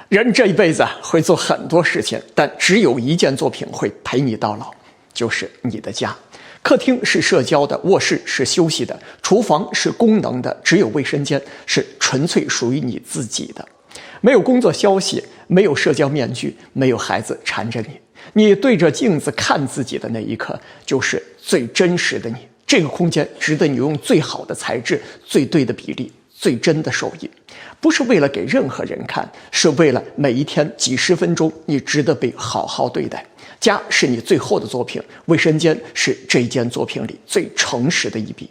人这一辈子会做很多事情，但只有一件作品会陪你到老，就是你的家。客厅是社交的，卧室是休息的，厨房是功能的，只有卫生间是纯粹属于你自己的。没有工作消息，没有社交面具，没有孩子缠着你。你对着镜子看自己的那一刻，就是最真实的你。这个空间值得你用最好的材质、最对的比例、最真的手艺，不是为了给任何人看，是为了每一天几十分钟，你值得被好好对待。家是你最后的作品，卫生间是这件作品里最诚实的一笔。